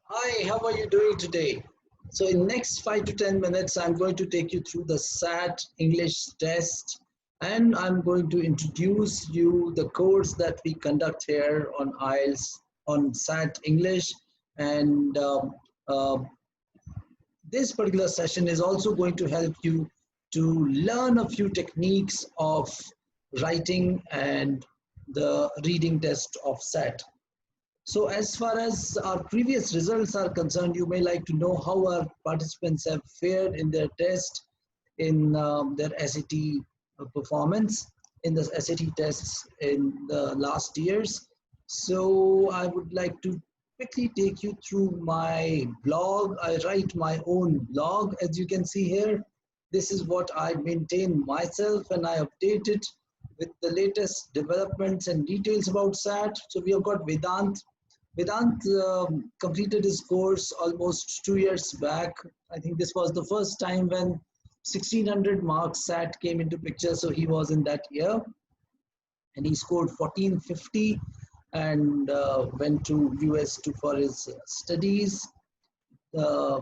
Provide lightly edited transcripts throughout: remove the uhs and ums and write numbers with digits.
Hi, how are you doing today? So in next 5 to 10 minutes, I'm going to take you through the SAT English test, and I'm going to introduce you the course that we conduct here on IELTS on SAT English. And uh, this particular session is also going to help you to learn a few techniques of writing and the reading test of SAT. So as far as our previous results are concerned, you may like to know how our participants have fared in their test, in their SAT performance, in the SAT tests in the last years. So I would like to quickly take you through my blog. I write my own blog, as you can see here. This is what I maintain myself, and I update it with the latest developments and details about SAT. So we have got Vedant. Vedant completed his course almost 2 years back. I think this was the first time when 1600 marks SAT came into picture. So he was in that year, and he scored 1450 and went to US for his studies. Uh,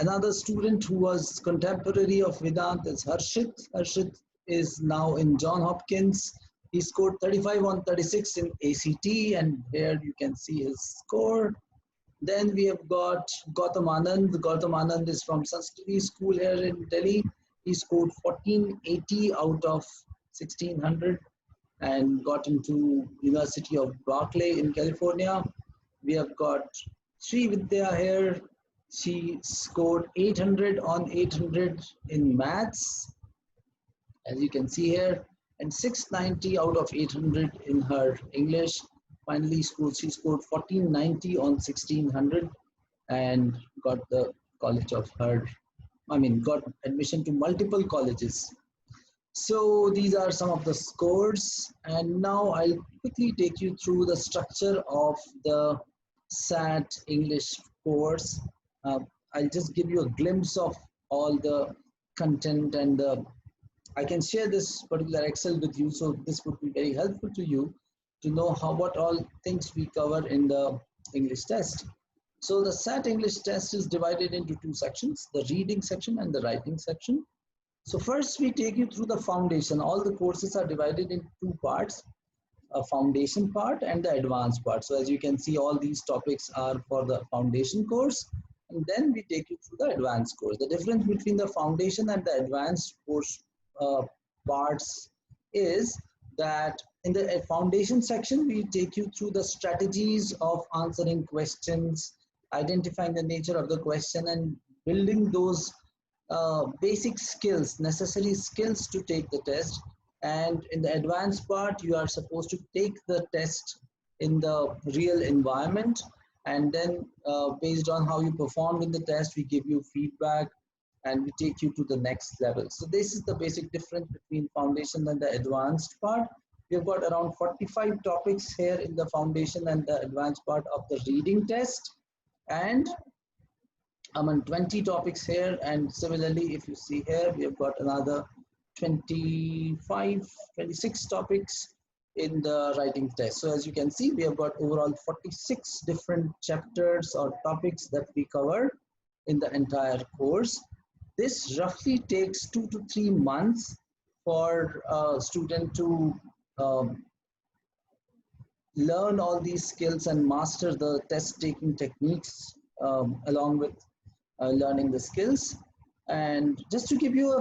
Another student who was contemporary of Vedant is Harshit. Harshit is now in John Hopkins. He scored 35 on 36 in ACT, and here you can see his score. Then we have got Gautam Anand. Gautam Anand is from Sanskrit School here in Delhi. He scored 1480 out of 1600 and got into University of Berkeley in California. We have got Sri Vidya here. She scored 800 on 800 in maths, as you can see here, and 690 out of 800 in her English. Finally, she scored 1490 on 1600 and got the college of her, got admission to multiple colleges. So these are some of the scores, and now I'll quickly take you through the structure of the SAT English course. Uh, I'll just give you a glimpse of all the content, and I can share this particular Excel with you, so this would be very helpful to you to know what all things we cover in the English test. So the SAT English test is divided into two sections, the reading section and the writing section. So first we take you through the foundation. All the courses are divided into two parts, a foundation part and the advanced part. So as you can see, all these topics are for the foundation course, and then we take you through the advanced course. The difference between the foundation and the advanced course parts is that in the foundation section, we take you through the strategies of answering questions, identifying the nature of the question, and building those basic skills, necessary skills to take the test. And in the advanced part, you are supposed to take the test in the real environment, and then based on how you performed in the test, we give you feedback and we take you to the next level. So this is the basic difference between foundation and the advanced part. We've got around 45 topics here in the foundation and the advanced part of the reading test, and 20 topics here. And similarly, if you see here, we have got another 26 topics in the writing test. So as you can see, we have got overall 46 different chapters or topics that we cover in the entire course. This roughly takes 2 to 3 months for a student to learn all these skills and master the test taking techniques along with learning the skills. And just to give you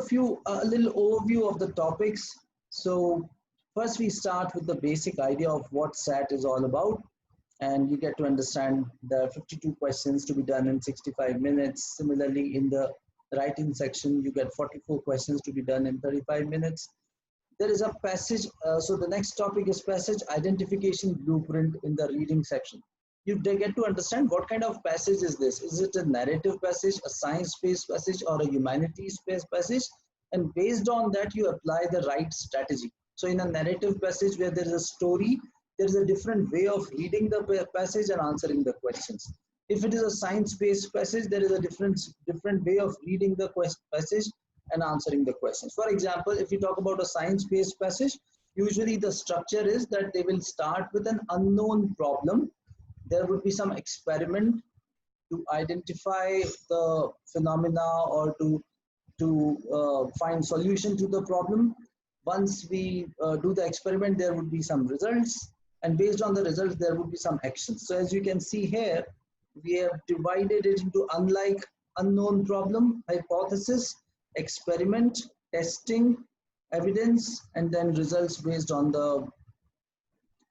a little overview of the topics. So first we start with the basic idea of what SAT is all about, and you get to understand the 52 questions to be done in 65 minutes. Similarly, in the writing section, you get 44 questions to be done in 35 minutes. There is a passage, so the next topic is passage identification blueprint in the reading section. You get to understand what kind of passage is this. Is it a narrative passage, a science-based passage, or a humanities-based passage? And based on that, you apply the right strategy. So in a narrative passage where there is a story, there is a different way of reading the passage and answering the questions. If it is a science-based passage, there is a different way of reading the passage and answering the questions. For example, if you talk about a science-based passage, usually the structure is that they will start with an unknown problem. There would be some experiment to identify the phenomena or to find solution to the problem. Once we do the experiment, there would be some results, and based on the results, there would be some actions. So as you can see here, we have divided it into unlike, unknown problem, hypothesis, experiment, testing, evidence, and then results based on the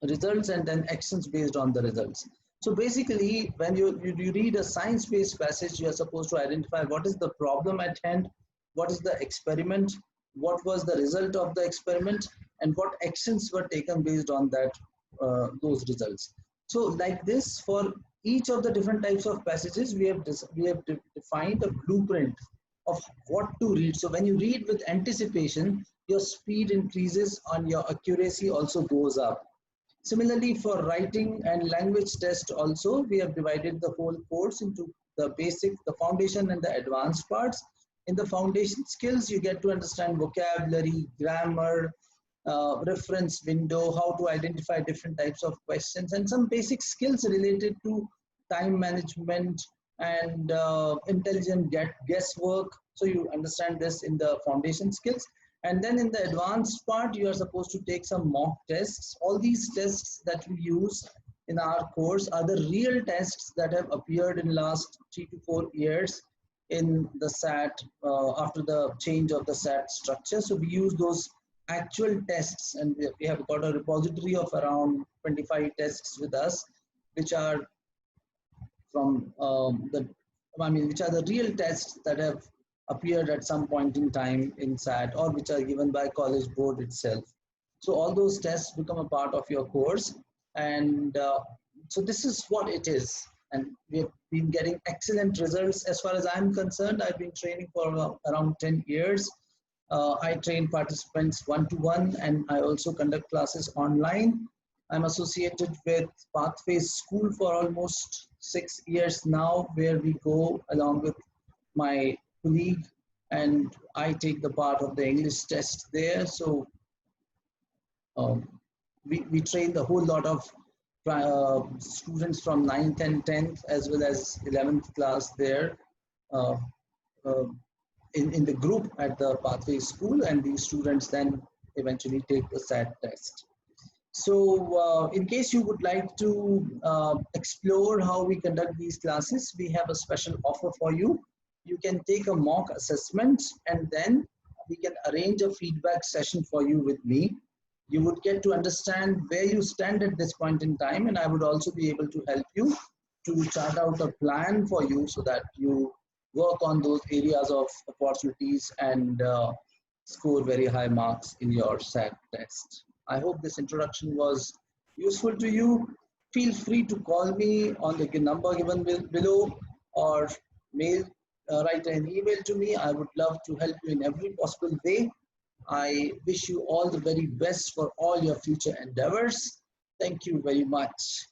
results, and then actions based on the results. So basically, when you read a science-based passage, you are supposed to identify what is the problem at hand, what is the experiment, what was the result of the experiment, and what actions were taken based on that those results. So like this, for each of the different types of passages, we have defined a blueprint of what to read. So when you read with anticipation, your speed increases and your accuracy also goes up. Similarly, for writing and language test also, we have divided the whole course into the basic, the foundation, and the advanced parts. In the foundation skills, you get to understand vocabulary, grammar, reference window, how to identify different types of questions, and some basic skills related to time management and intelligent guesswork. So you understand this in the foundation skills. And then in the advanced part, you are supposed to take some mock tests. All these tests that we use in our course are the real tests that have appeared in last 3 to 4 years in the SAT after the change of the SAT structure. So we use those actual tests, and we have got a repository of around 25 tests with us, which are from which are the real tests that have appeared at some point in time in SAT, or which are given by College Board itself. So all those tests become a part of your course, and so this is what it is. And we have been getting excellent results. As far as I'm concerned, I've been training for around 10 years. I train participants one-to-one, and I also conduct classes online. I'm associated with Pathways School for almost 6 years now, where we go along with my colleague, and I take the part of the English test there. So we train the whole lot of students from 9th and 10th as well as 11th class there in the group at the Pathway School, and these students then eventually take the SAT test. So in case you would like to explore how we conduct these classes, we have a special offer for you. You can take a mock assessment, and then we can arrange a feedback session for you with me. You would get to understand where you stand at this point in time, and I would also be able to help you to chart out a plan for you so that you work on those areas of opportunities and score very high marks in your SAT test. I hope this introduction was useful to you. Feel free to call me on the number given below, or write an email to me. I would love to help you in every possible way. I wish you all the very best for all your future endeavors. Thank you very much.